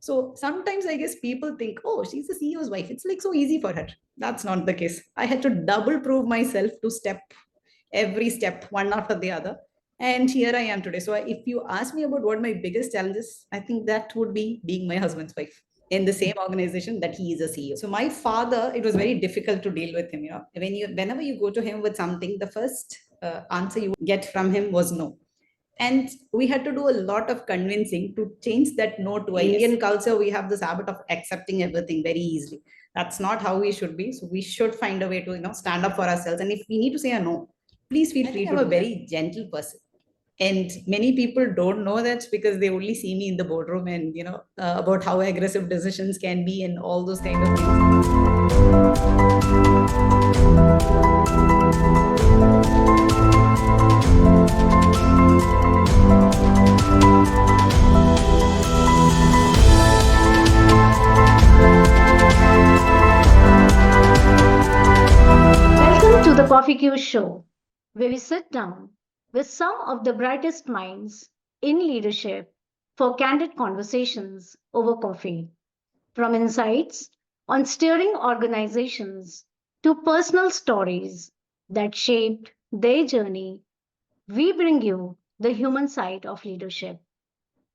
So sometimes I guess people think, oh, she's the CEO's wife. It's like so easy for her. That's not the case. I had to double prove myself to every step, one after the other. And here I am today. So if you ask me about what my biggest challenges, I think that would be being my husband's wife in the same organization that he is a CEO. So my father, it was very difficult to deal with him. Whenever you go to him with something, the first answer you get from him was no. And we had to do a lot of convincing to change that no to a Indian culture. We have this habit of accepting everything very easily. That's not how we should be. So we should find a way to stand up for ourselves. And if we need to say a no, please feel free. I'm a very gentle person. And many people don't know that because they only see me in the boardroom and about how aggressive decisions can be and all those kind of Welcome to the CoffeeQs Show, where we sit down with some of the brightest minds in leadership for candid conversations over coffee. From insights on steering organizations to personal stories that shaped their journey, we bring you the human side of leadership.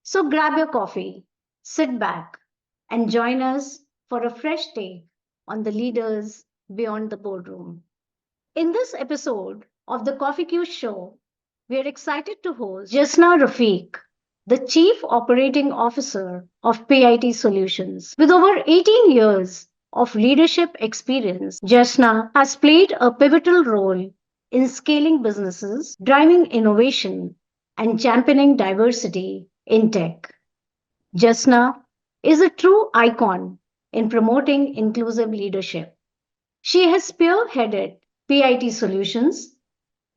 So grab your coffee, sit back, and join us for a fresh take on the leaders beyond the boardroom. In this episode of the CoffeeQs Show, we are excited to host Jazna Rafeek, the Chief Operating Officer of PIT Solutions. With over 18 years of leadership experience, Jazna has played a pivotal role in scaling businesses, driving innovation, and championing diversity in tech. Jazna is a true icon in promoting inclusive leadership. She has spearheaded PIT Solutions,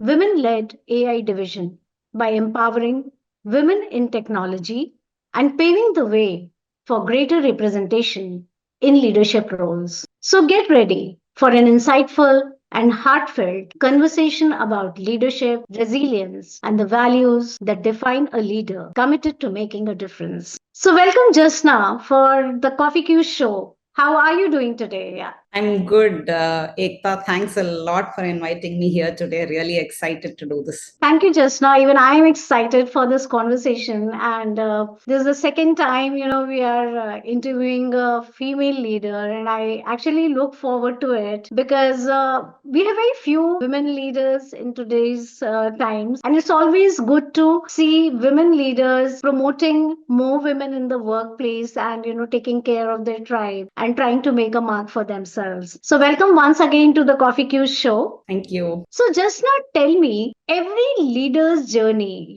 women-led AI division by empowering women in technology and paving the way for greater representation in leadership roles. So get ready for an insightful and heartfelt conversation about leadership, resilience, and the values that define a leader committed to making a difference. So welcome Jasna for the Coffee Q Show. How are you doing today? Yeah. I'm good, Ekta. Thanks a lot for inviting me here today. Really excited to do this. Thank you, Jasna. Even I am excited for this conversation. And this is the second time, we are interviewing a female leader. And I actually look forward to it because we have very few women leaders in today's times. And it's always good to see women leaders promoting more women in the workplace and, taking care of their tribe and trying to make a mark for themselves. So welcome once again to the Coffee Q Show. Thank you. So just now tell me, every leader's journey,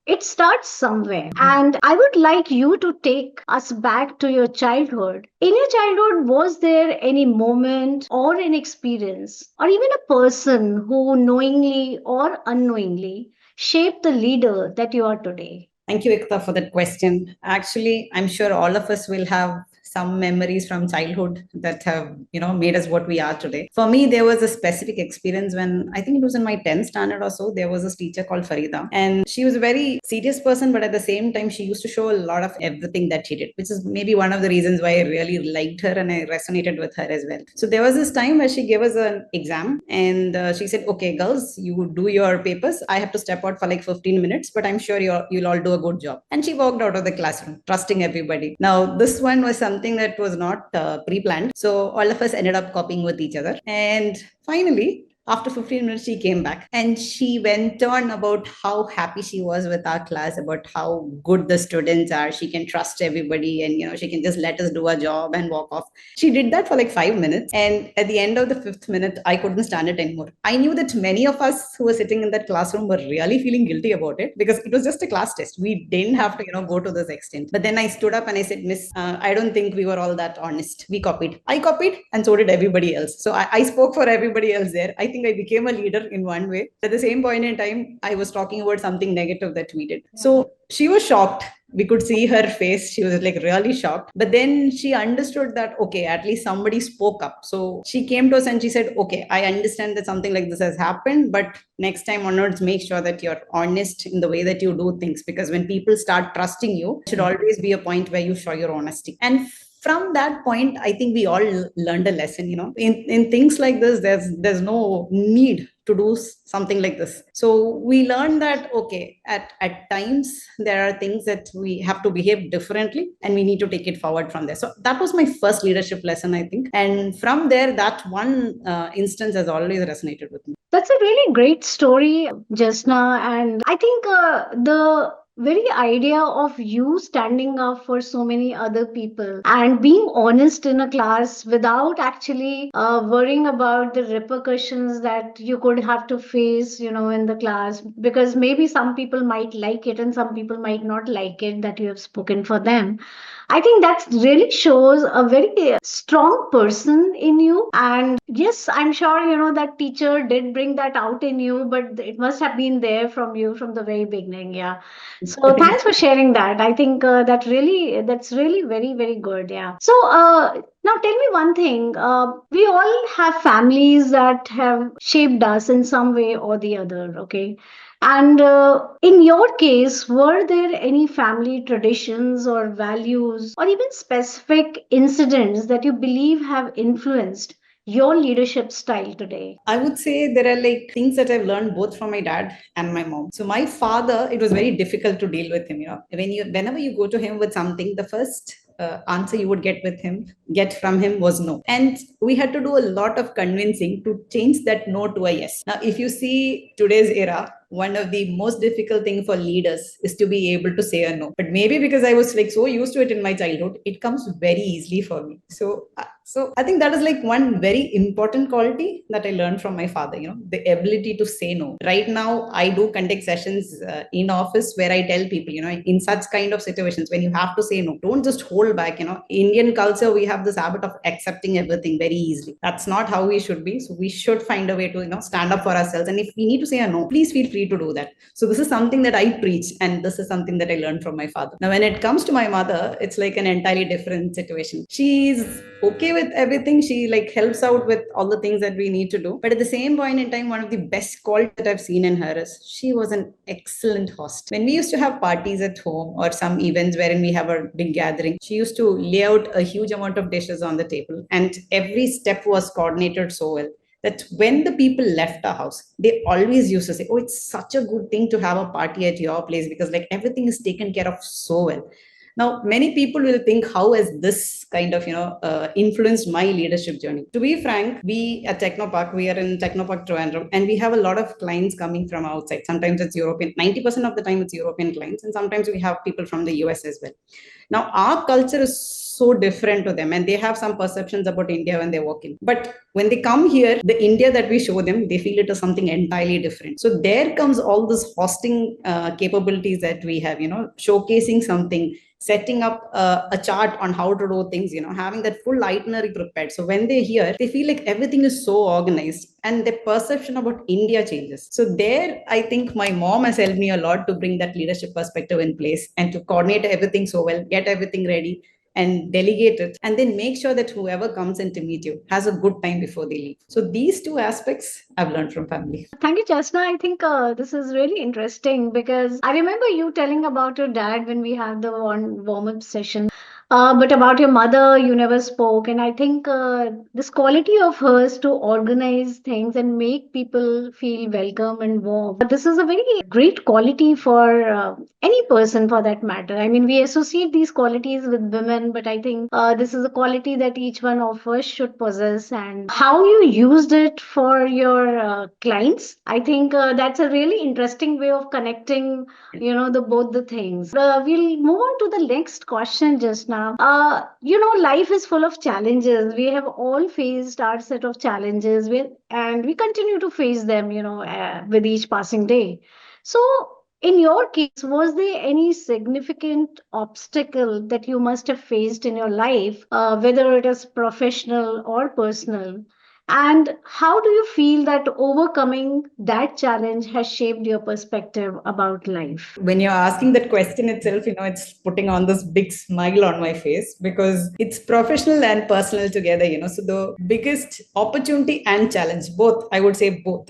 it starts somewhere. And I would like you to take us back to your childhood. In your childhood, was there any moment or an experience or even a person who knowingly or unknowingly shaped the leader that you are today? Thank you, Ekta, for that question. Actually, I'm sure all of us will have some memories from childhood that have, made us what we are today. For me, there was a specific experience when I think it was in my 10th standard or so. There was this teacher called Farida, and she was a very serious person, but at the same time, she used to show a lot of everything that she did, which is maybe one of the reasons why I really liked her and I resonated with her as well. So there was this time where she gave us an exam, and she said, "Okay, girls, you do your papers. I have to step out for like 15 minutes, but I'm sure you'll all do a good job." And she walked out of the classroom, trusting everybody. Now, this one was something that was not pre-planned. So all of us ended up copying with each other. And finally, after 15 minutes, she came back and she went on about how happy she was with our class, about how good the students are. She can trust everybody and, she can just let us do our job and walk off. She did that for like 5 minutes. And at the end of the fifth minute, I couldn't stand it anymore. I knew that many of us who were sitting in that classroom were really feeling guilty about it because it was just a class test. We didn't have to, go to this extent. But then I stood up and I said, "Miss, I don't think we were all that honest. We copied. I copied and so did everybody else." So I spoke for everybody else there. I think I became a leader in one way. At the same point in time, I was talking about something negative that we did. So she was shocked. We could see her face. She was like really shocked. But then she understood that, okay, at least somebody spoke up. So she came to us and she said, okay, I understand that something like this has happened, but next time onwards, make sure that you're honest in the way that you do things. Because when people start trusting you, it should always be a point where you show your honesty. And from that point, I think we all learned a lesson. In things like this, there's no need to do something like this. So we learned that, okay, at times there are things that we have to behave differently, and we need to take it forward from there. So that was my first leadership lesson, I think. And from there, that one instance has always resonated with me. That's a really great story, Jasna. And I think the very idea of you standing up for so many other people and being honest in a class without actually worrying about the repercussions that you could have to face, in the class, because maybe some people might like it and some people might not like it that you have spoken for them. I think that really shows a very strong person in you. And yes, I'm sure, that teacher did bring that out in you, but it must have been there from you from the very beginning. Yeah. So thanks for sharing that. I think that's really very, very good. Yeah. So now tell me one thing. We all have families that have shaped us in some way or the other. Okay. And in your case, were there any family traditions or values or even specific incidents that you believe have influenced your leadership style today? I would say there are like things that I've learned both from my dad and my mom. So my father, it was very difficult to deal with him. Whenever you go to him with something, the first answer you would get from him was no. And we had to do a lot of convincing to change that no to a yes. Now, if you see today's era, one of the most difficult thing for leaders is to be able to say a no. But maybe because I was like so used to it in my childhood, it comes very easily for me. So I think that is like one very important quality that I learned from my father, the ability to say no. Right now, I do conduct sessions in office where I tell people, in such kind of situations, when you have to say no, don't just hold back. Indian culture, we have this habit of accepting everything very easily. That's not how we should be. So we should find a way to, stand up for ourselves. And if we need to say a no, please feel free to do that. So this is something that I preach, and this is something that I learned from my father. Now, when it comes to my mother, it's like an entirely different situation. She's okay with everything. She like helps out with all the things that we need to do. But at the same point in time, one of the best qualities that I've seen in her is she was an excellent host. When we used to have parties at home or some events wherein we have a big gathering, she used to lay out a huge amount of dishes on the table, and every step was coordinated so well that when the people left our house, they always used to say, oh, it's such a good thing to have a party at your place because like everything is taken care of so well. Now, many people will think, how has this kind of, influenced my leadership journey? To be frank, we at Technopark, we are in Technopark Trivandrum, and we have a lot of clients coming from outside. Sometimes it's European, 90% of the time it's European clients, and sometimes we have people from the US as well. Now, our culture is so different to them, and they have some perceptions about India when they walk in. But when they come here, the India that we show them, they feel it is something entirely different. So there comes all this hosting capabilities that we have, showcasing something, setting up a chart on how to do things, having that full itinerary prepared. So when they hear, they feel like everything is so organized and their perception about India changes. So there, I think my mom has helped me a lot to bring that leadership perspective in place and to coordinate everything so well, get everything ready and delegate it, and then make sure that whoever comes in to meet you has a good time before they leave. So these two aspects I've learned from family. Thank you, Jasna. I think this is really interesting because I remember you telling about your dad when we had the one warm-up session. But about your mother, you never spoke. And I think this quality of hers to organize things and make people feel welcome and warm. This is a very great quality for any person for that matter. I mean, we associate these qualities with women, but I think this is a quality that each one of us should possess. And how you used it for your clients, I think that's a really interesting way of connecting, the both the things. We'll move on to the next question just now. Life is full of challenges. We have all faced our set of challenges and we continue to face them, with each passing day. So in your case, was there any significant obstacle that you must have faced in your life, whether it is professional or personal? And how do you feel that overcoming that challenge has shaped your perspective about life? When you're asking that question itself, it's putting on this big smile on my face because it's professional and personal together, So the biggest opportunity and challenge, both, I would say both.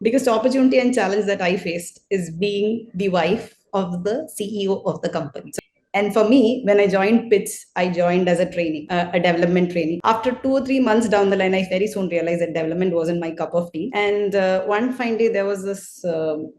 Biggest opportunity and challenge that I faced is being the wife of the CEO of the company. And for me, when I joined PITS, I joined as a trainee, a development trainee. After 2 or 3 months down the line, I very soon realized that development wasn't my cup of tea. And one fine day, there was this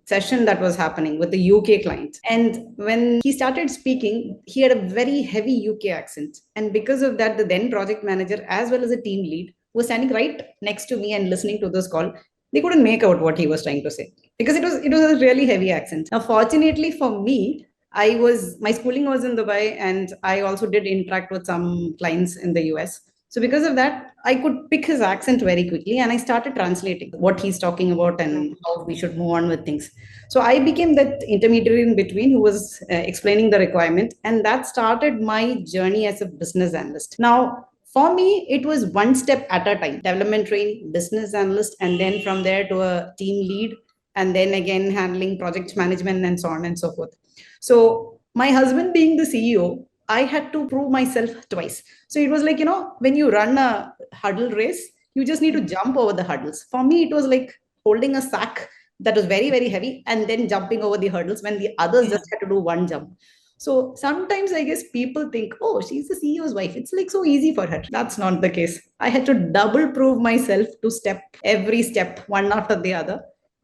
session that was happening with the UK client. And when he started speaking, he had a very heavy UK accent. And because of that, the then project manager, as well as the team lead, was standing right next to me and listening to this call. They couldn't make out what he was trying to say because it was a really heavy accent. Now, fortunately for me, my schooling was in Dubai, and I also did interact with some clients in the US. So because of that, I could pick his accent very quickly, and I started translating what he's talking about and how we should move on with things. So I became that intermediary in between who was explaining the requirement, and that started my journey as a business analyst. Now, for me, it was one step at a time: development train, business analyst, and then from there to a team lead, and then again handling project management and so on and so forth. So my husband being the CEO, I had to prove myself twice. So it was like, when you run a huddle race, you just need to jump over the hurdles. For me, it was like holding a sack that was very, very heavy and then jumping over the hurdles when the others just had to do one jump. So sometimes I guess people think, oh, she's the CEO's wife. It's like so easy for her. That's not the case. I had to double prove myself to step every step, one after the other.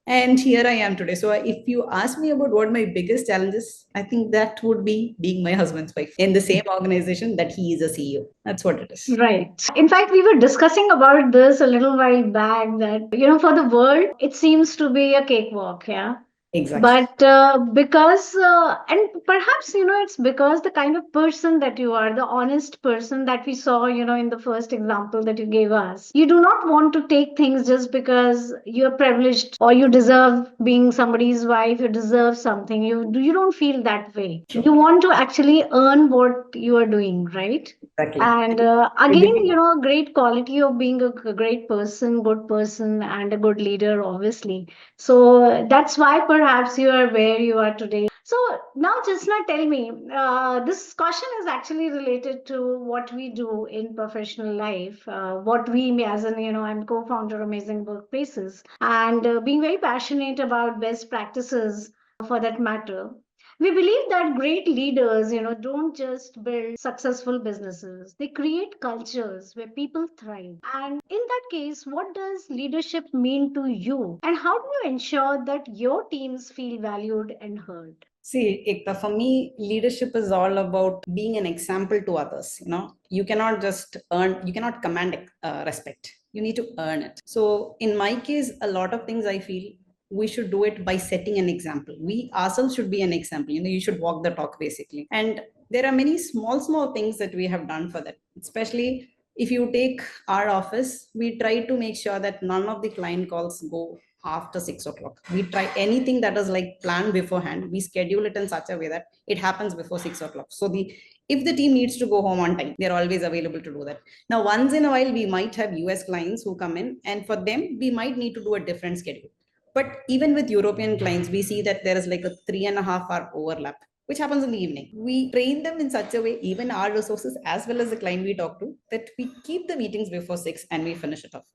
And here I am today. So if you ask me about what my biggest challenge is, I think that would be being my husband's wife in the same organization that he is a CEO. That's what it is. Right. In fact, we were discussing about this a little while back that, for the world, it seems to be a cakewalk, yeah. Exactly. But and perhaps, it's because the kind of person that you are, the honest person that we saw, in the first example that you gave us. You do not want to take things just because you're privileged or you deserve being somebody's wife, you deserve something. You don't feel that way. Sure. You want to actually earn what you are doing, right? Exactly. And again, a great quality of being a great person, good person, and a good leader, obviously. So that's why perhaps you are where you are today. So now, Jazna, tell me, this question is actually related to what we do in professional life. What we, as in, I'm co-founder of Amazing Workplaces, and being very passionate about best practices for that matter. We believe that great leaders, don't just build successful businesses. They create cultures where people thrive. And in that case, what does leadership mean to you? And how do you ensure that your teams feel valued and heard? See, Ekta, for me, leadership is all about being an example to others. You cannot just you cannot command respect. You need to earn it. So, in my case, a lot of things I feel we should do it by setting an example. We ourselves should be an example. You should walk the talk basically. And there are many small things that we have done for that, especially if you take our office, we try to make sure that none of the client calls go after 6 o'clock. We try anything that is like planned beforehand. We schedule it in such a way that it happens before 6 o'clock. So if the team needs to go home on time, they're always available to do that. Now, once in a while, we might have US clients who come in, and for them, we might need to do a different schedule. But even with European clients, we see that there is like a 3.5 hour overlap, which happens in the evening. We train them in such a way, even our resources as well as the client we talk to, that we keep the meetings before 6 and we finish it off.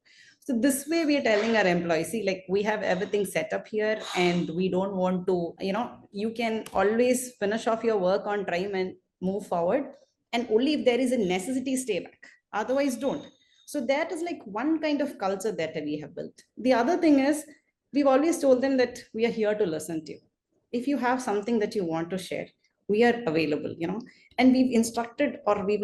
So this way we are telling our employees, see, like we have everything set up here and we don't want to, you can always finish off your work on time and move forward. And only if there is a necessity, stay back. Otherwise, don't. So that is like one kind of culture that we have built. The other thing is, we've always told them that we are here to listen to you. If you have something that you want to share, we are available, and we've instructed, or we've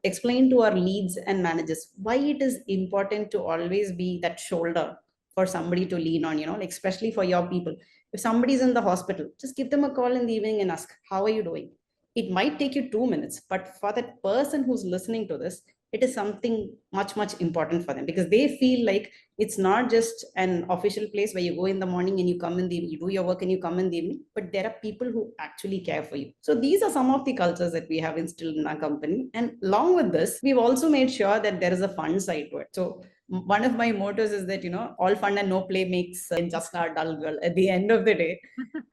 explained to our leads and managers why it is important to always be that shoulder for somebody to lean on, like especially for your people. If somebody's in the hospital, just give them a call in the evening and ask, how are you doing? It might take you 2 minutes, but for that person who's listening to this, it is something much important for them, because they feel like it's not just an official place where you go in the morning and you come in the evening, you do your work and you come in the evening, but there are people who actually care for you. So these are some of the cultures that we have instilled in our company. And along with this, we've also made sure that there is a fun side to it. So one of my mottos is that, all fun and no play makes Jazna a dull girl. At the end of the day,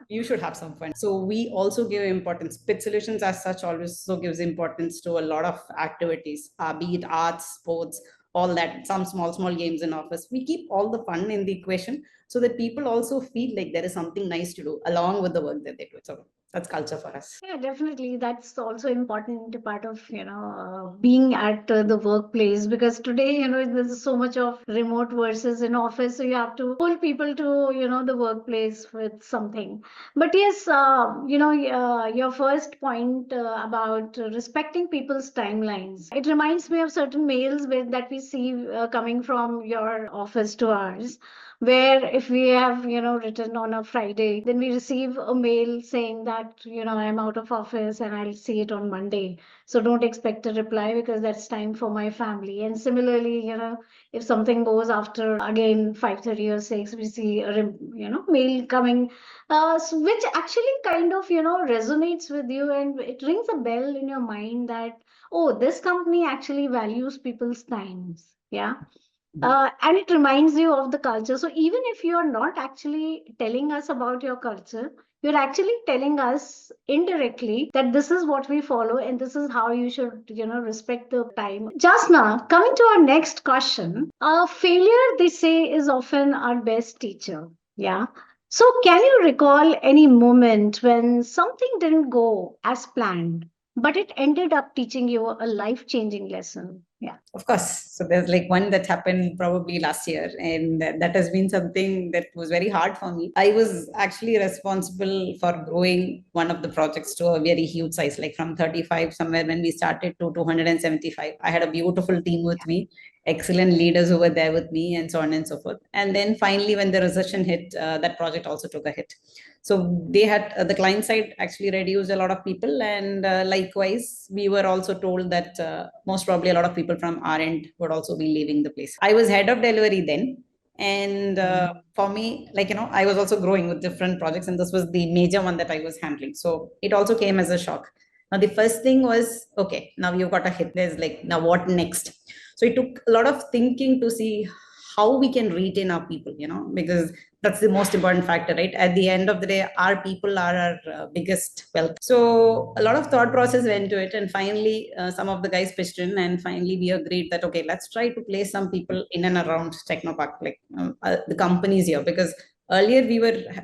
you should have some fun. So we also give importance. Pit Solutions as such also gives importance to a lot of activities, be it arts, sports, all that, some small games in office. We keep all the fun in the equation so that people also feel like there is something nice to do along with the work that they do. So that's culture for us. Yeah, definitely. That's also important part of, being at the workplace, because today, there's so much of remote versus in office. So you have to pull people to, the workplace with something. But yes, your first point about respecting people's timelines, it reminds me of certain mails that we see coming from your office to ours, where if we have written on a Friday, then we receive a mail saying that I'm out of office and I'll see it on Monday, so don't expect a reply because that's time for my family. And similarly, if something goes after again 5:30 or 6, we see a mail coming, which actually kind of resonates with you, and it rings a bell in your mind that, oh, this company actually values people's times. Yeah. And it reminds you of the culture. So even if you're not actually telling us about your culture, you're actually telling us indirectly that this is what we follow and this is how you should, respect the time. Just now, coming to our next question, failure, they say, is often our best teacher. Yeah. So can you recall any moment when something didn't go as planned, but it ended up teaching you a life-changing lesson? Yeah. Of course. So there's like one that happened probably last year, and that has been something that was very hard for me. I was actually responsible for growing one of the projects to a very huge size, like from 35 somewhere when we started to 275. I had a beautiful team with me, excellent leaders who were there with me, and so on and so forth. And then finally, when the recession hit, that project also took a hit. So they had the client side actually reduced a lot of people, and likewise, we were also told that most probably a lot of people from our end would also be leaving the place. I was head of delivery then, and for me, like I was also growing with different projects, and this was the major one that I was handling. So it also came as a shock. Now the first thing was, okay, now you've got a hit. There's like, now what next? So it took a lot of thinking to see how we can retain our people, because that's the most important factor, right? At the end of the day, our people are our biggest wealth. So a lot of thought process went into it, and finally some of the guys pitched in, and finally we agreed that, okay, let's try to place some people in and around Technopark, like the companies here, because earlier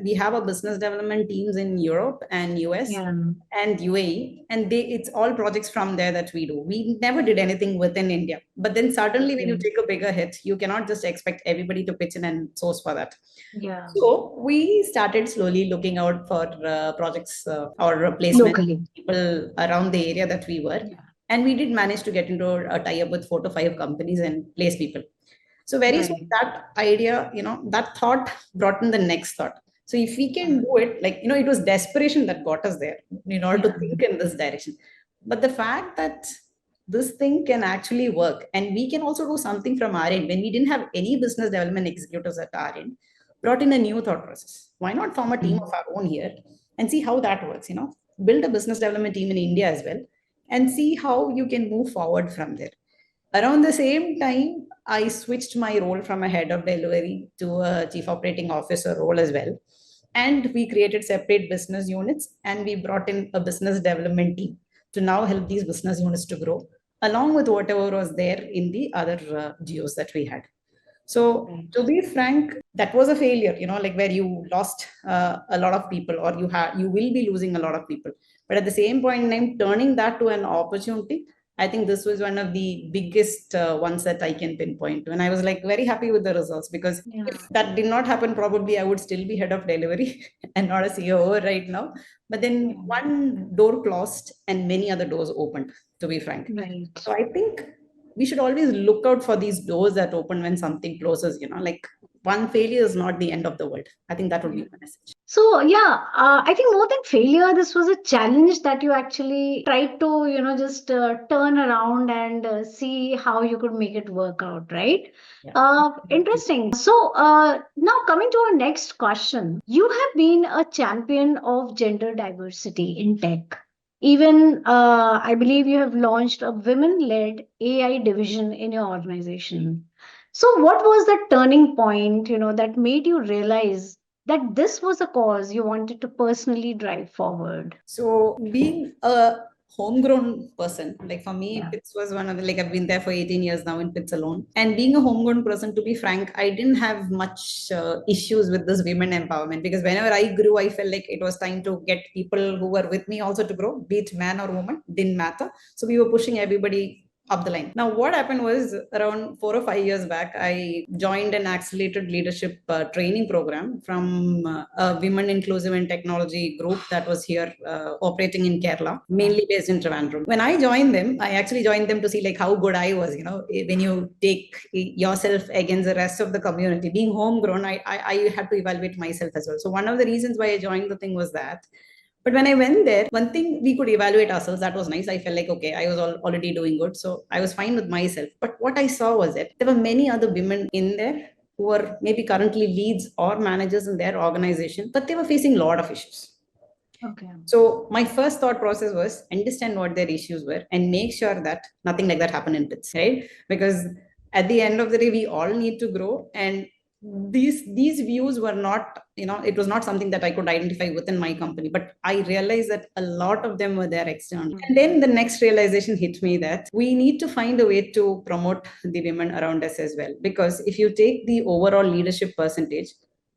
we have a business development teams in Europe and US Yeah. and UAE, and it's all projects from there that we do. We never did anything within India. But then suddenly, when you Okay. take a bigger hit, you cannot just expect everybody to pitch in and source for that. Yeah. So we started slowly looking out for projects or replacement Locally. people around the area that we were. Yeah. And we did manage to get into a tie-up with 4 to 5 companies and place people. So very soon Right. that idea, that thought brought in the next thought. So if we can do it, like, it was desperation that got us there in order to Yeah. think in this direction. But the fact that this thing can actually work, and we can also do something from our end when we didn't have any business development executives at our end, brought in a new thought process. Why not form a team of our own here and see how that works? Build a business development team in India as well, and see how you can move forward from there. Around the same time, I switched my role from a head of delivery to a chief operating officer role as well. And we created separate business units, and we brought in a business development team to now help these business units to grow, along with whatever was there in the other geos that we had. So, Right. to be frank, that was a failure, like where you lost a lot of people, or you will be losing a lot of people. But at the same point in time, turning that to an opportunity, I think this was one of the biggest ones that I can pinpoint to. And I was like very happy with the results, because Yeah. if that did not happen, probably I would still be head of delivery and not a CEO right now. But then Yeah. one door closed and many other doors opened, to be frank. Right. So I think we should always look out for these doors that open when something closes, like one failure is not the end of the world. I think that would be Yeah. my message. So yeah, I think more than failure, this was a challenge that you actually tried to, just turn around and see how you could make it work out, right? Yeah. Interesting. So now coming to our next question, you have been a champion of gender diversity in tech. Even I believe you have launched a women-led AI division in your organization. So, what was the turning point, that made you realize that this was a cause you wanted to personally drive forward? So being a homegrown person, like for me, Yeah. Pits was one of the, like I've been there for 18 years now in Pits alone. And being a homegrown person, to be frank, I didn't have much issues with this women empowerment, because whenever I grew, I felt like it was time to get people who were with me also to grow, be it man or woman, didn't matter. So we were pushing everybody up the line. Now, what happened was around 4 or 5 years back, I joined an accelerated leadership training program from a women inclusive and technology group that was here operating in Kerala, mainly based in Trivandrum. When I joined them, I actually joined them to see like how good I was. When you take yourself against the rest of the community, being homegrown, I had to evaluate myself as well. So one of the reasons why I joined the thing was that. But when I went there, one thing we could evaluate ourselves, that was nice. I felt like, okay, I was already doing good. So I was fine with myself. But what I saw was that there were many other women in there who were maybe currently leads or managers in their organization, but they were facing a lot of issues. Okay. So my first thought process was understand what their issues were and make sure that nothing like that happened in Pits, right? Because at the end of the day, we all need to grow, and these views were not, it was not something that I could identify within my company, but I realized that a lot of them were there externally. And then the next realization hit me that we need to find a way to promote the women around us as well, because if you take the overall leadership percentage,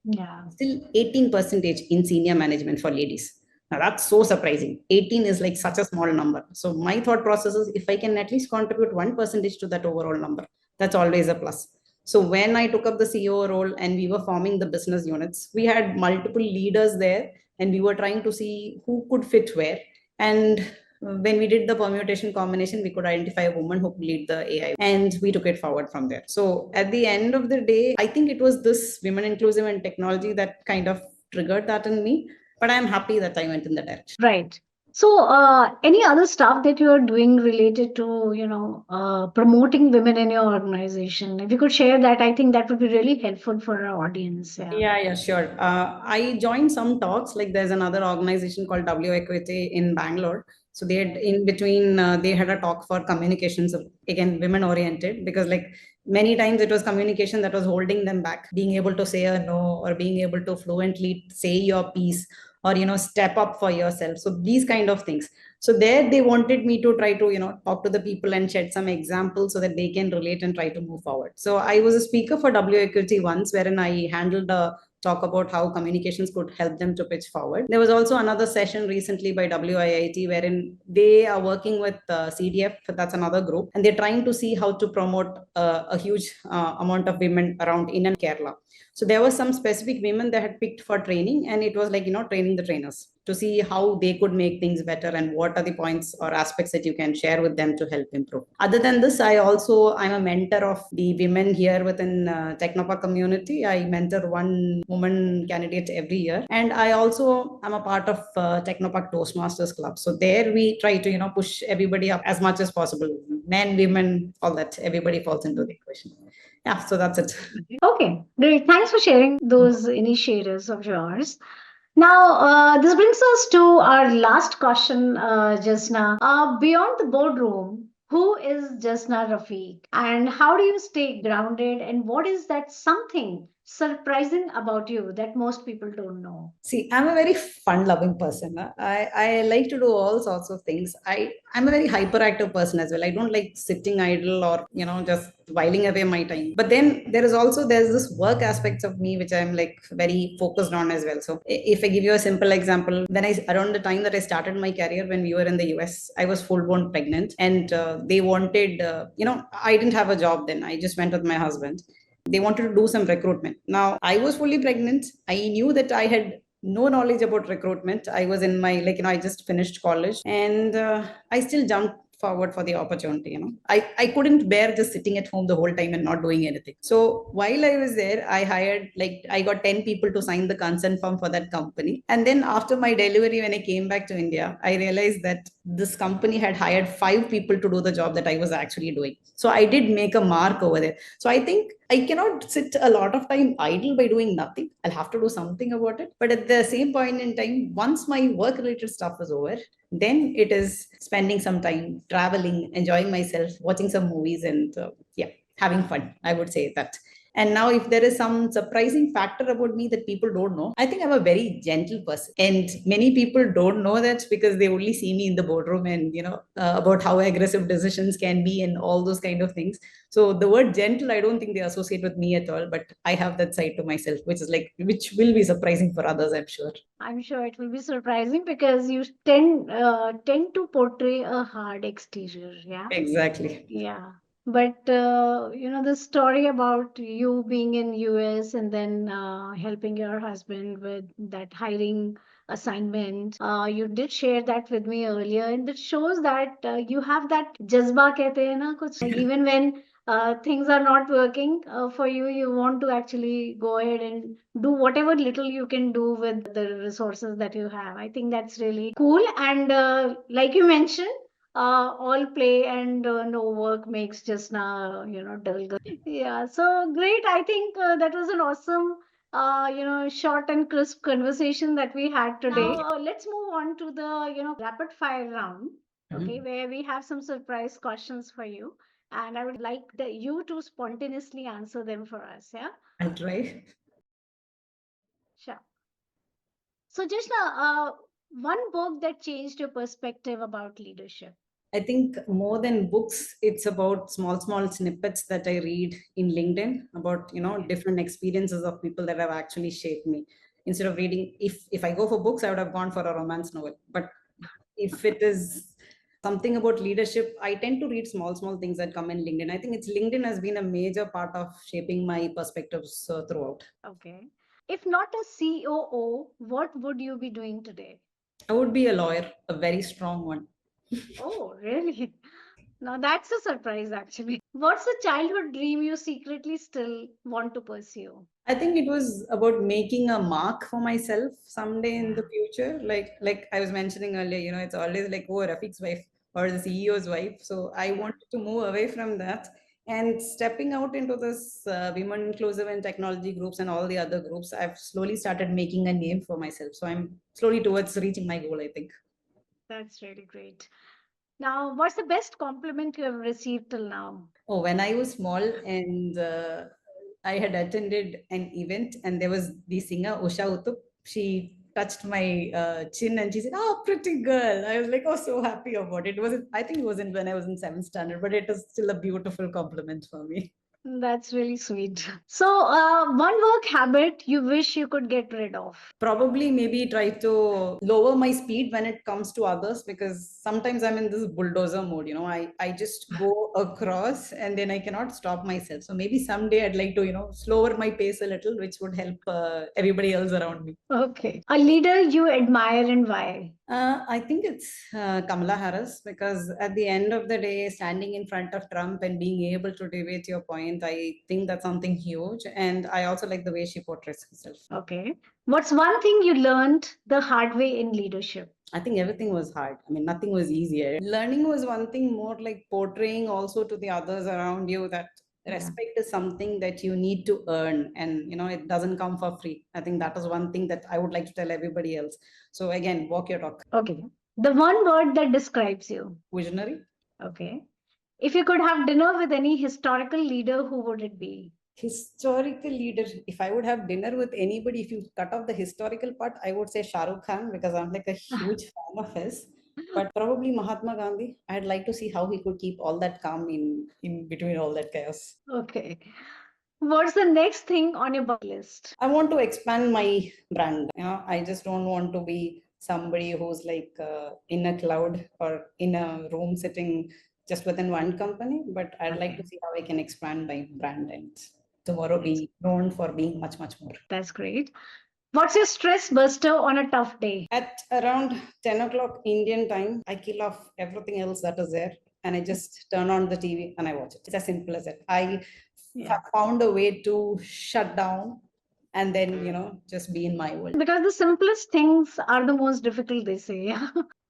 Yeah. still 18 percentage in senior management for ladies. Now that's so surprising. 18 is like such a small number. So my thought process is if I can at least contribute 1% to that overall number, that's always a plus. So when I took up the CEO role and we were forming the business units, we had multiple leaders there and we were trying to see who could fit where. And when we did the permutation combination, we could identify a woman who could lead the AI, and we took it forward from there. So at the end of the day, I think it was this women inclusive and technology that kind of triggered that in me. But I'm happy that I went in that direction. Right. So, any other stuff that you are doing related to, promoting women in your organization? If you could share that, I think that would be really helpful for our audience. Yeah. Yeah, sure. I joined some talks. Like there's another organization called W Equity in Bangalore. So they had in between, they had a talk for communications, again, women oriented, because like many times it was communication that was holding them back, being able to say a no or being able to fluently say your piece or, step up for yourself. So these kind of things. So there they wanted me to try to, talk to the people and shed some examples so that they can relate and try to move forward. So I was a speaker for W Equity once, wherein I handled a talk about how communications could help them to pitch forward. There was also another session recently by WIIT wherein they are working with CDF, that's another group, and they're trying to see how to promote a huge amount of women around in and Kerala. So there were some specific women they had picked for training, and it was like, training the trainers to see how they could make things better and what are the points or aspects that you can share with them to help improve. Other than this, I'm a mentor of the women here within Technopa community. I mentor one woman candidate every year, and I also am a part of Technopa Toastmasters Club. So there we try to push everybody up as much as possible, men, women, all that. Everybody falls into the equation. Yeah, so that's it. Okay, great. Thanks for sharing those initiatives of yours. Now, this brings us to our last question, Jasna. Beyond the boardroom, who is Jasna Rafeek and how do you stay grounded? And what is that something surprising about you that most people don't know? See, I'm a very fun-loving person. I like to do all sorts of things. I'm a very hyperactive person as well. I don't like sitting idle or just whiling away my time. But then there's this work aspects of me which I'm like very focused on as well. So if I give you a simple example, when I around the time that I started my career when we were in the US, I was full-blown pregnant, and they wanted I didn't have a job then. I just went with my husband. They wanted to do some recruitment. Now I was fully pregnant. I knew that I had no knowledge about recruitment. I was in my, like, I just finished college, and I still jumped forward for the opportunity. I couldn't bear just sitting at home the whole time and not doing anything. So while I was there, I hired, like, I got 10 people to sign the consent form for that company. And then after my delivery, when I came back to India, I realized that this company had hired 5 people to do the job that I was actually doing. So I did make a mark over there. So I think I cannot sit a lot of time idle by doing nothing. I'll have to do something about it. But at the same point in time, once my work related stuff is over, then it is spending some time traveling, enjoying myself, watching some movies, and yeah. having fun. I would say that. And now, if there is some surprising factor about me that people don't know, I think I'm a very gentle person. And many people don't know that because they only see me in the boardroom and, about how aggressive decisions can be and all those kind of things. So the word gentle, I don't think they associate with me at all, but I have that side to myself, which will be surprising for others, I'm sure. I'm sure it will be surprising because you tend to portray a hard exterior, yeah. Exactly. Yeah. But the story about you being in US and then helping your husband with that hiring assignment, you did share that with me earlier, and it shows that you have that jazba kehte hain na kuch, even when things are not working for you, you want to actually go ahead and do whatever little you can do with the resources that you have. I think that's really cool. And like you mentioned, all play and no work makes just now, dull girl. Yeah, so great. I think that was an awesome, short and crisp conversation that we had today. Now, let's move on to the, rapid fire round, okay, where we have some surprise questions for you. And I would like you to spontaneously answer them for us. Yeah, I'll try. sure. So, Jishna, one book that changed your perspective about leadership. I think more than books, it's about small snippets that I read in LinkedIn about, different experiences of people that have actually shaped me. Instead of reading, if I go for books, I would have gone for a romance novel. But if it is something about leadership, I tend to read small things that come in LinkedIn. I think it's LinkedIn has been a major part of shaping my perspectives throughout. Okay. If not a COO, what would you be doing today? I would be a lawyer, a very strong one. Oh, really? Now that's a surprise, actually. What's a childhood dream you secretly still want to pursue? I think it was about making a mark for myself someday in the future. Like I was mentioning earlier, it's always like, oh, Rafiq's wife or the CEO's wife. So I Yeah. wanted to move away from that and stepping out into this women inclusive and technology groups and all the other groups. I've slowly started making a name for myself. So I'm slowly towards reaching my goal, I think. That's really great. Now, what's the best compliment you have received till now? Oh, when I was small and I had attended an event and there was the singer Usha Uttup. She touched my chin and she said, "Oh, pretty girl." I was like, "Oh, so happy about it." It wasn't. I think it wasn't when I was in seventh standard, but it was still a beautiful compliment for me. That's really sweet. So, one work habit you wish you could get rid of. Probably maybe try to lower my speed when it comes to others because sometimes I'm in this bulldozer mode. I just go across and then I cannot stop myself. So maybe someday I'd like to, slower my pace a little, which would help everybody else around me. Okay. A leader you admire and why? I think it's Kamala Harris because at the end of the day, standing in front of Trump and being able to debate your point, I think that's something huge. And I also like the way she portrays herself. Okay. What's one thing you learned the hard way in leadership? I think everything was hard. I mean, nothing was easier. Learning was one thing, more like portraying also to the others around you that Yeah. respect is something that you need to earn and it doesn't come for free. I think that is one thing that I would like to tell everybody else. So again, walk your talk. Okay. The one word that describes you. Visionary. Okay. If you could have dinner with any historical leader, who would it be? Historical leader, if I would have dinner with anybody, if you cut off the historical part, I would say Shah Rukh Khan because I'm like a huge fan of his. But probably Mahatma Gandhi. I'd like to see how he could keep all that calm in between all that chaos. Okay. What's the next thing on your bucket list? I want to expand my brand. I just don't want to be somebody who's like in a cloud or in a room sitting just within one company, but I'd like to Okay. see how I can expand my brand and tomorrow be known for being much more. That's great. What's your stress buster on a tough day? At around 10 o'clock Indian time, I kill off everything else that is there and I just turn on the TV and I watch it. It's as simple as that. I Yeah. found a way to shut down and then, just be in my world. Because the simplest things are the most difficult, they say.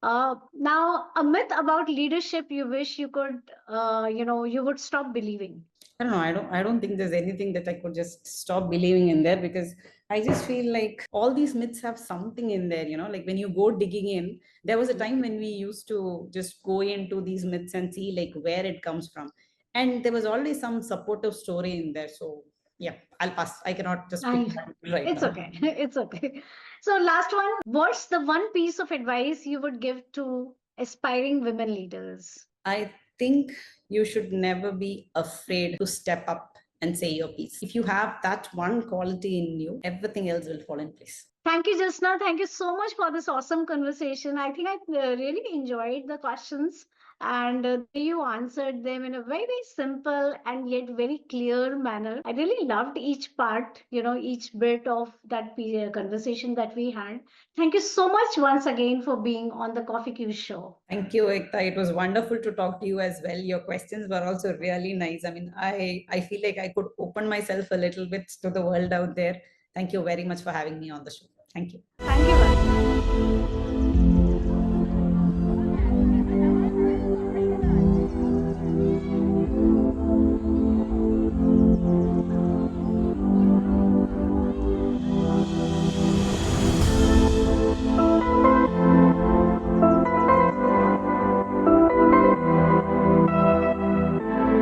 Now, a myth about leadership you wish you could, you would stop believing. I don't know. I don't think there's anything that I could just stop believing in there because I just feel like all these myths have something in there, like when you go digging in, there was a time when we used to just go into these myths and see like where it comes from. And there was always some supportive story in there. So yeah, I'll pass. I cannot just pick I, one right it's now. okay. It's okay. So, last one. What's the one piece of advice you would give to aspiring women leaders? I think you should never be afraid to step up and say your piece. If you have that one quality in you, everything else will fall in place. Thank you, Jasna. Thank you so much for this awesome conversation. I think I really enjoyed the questions and the way you answered them in a very, very simple and yet very clear manner. I really loved each part, each bit of that conversation that we had. Thank you so much once again for being on the Coffee Q show. Thank you, Ekta. It was wonderful to talk to you as well. Your questions were also really nice. I mean, I feel like I could open myself a little bit to the world out there. Thank you very much for having me on the show. Thank you. Thank you, Vanessa.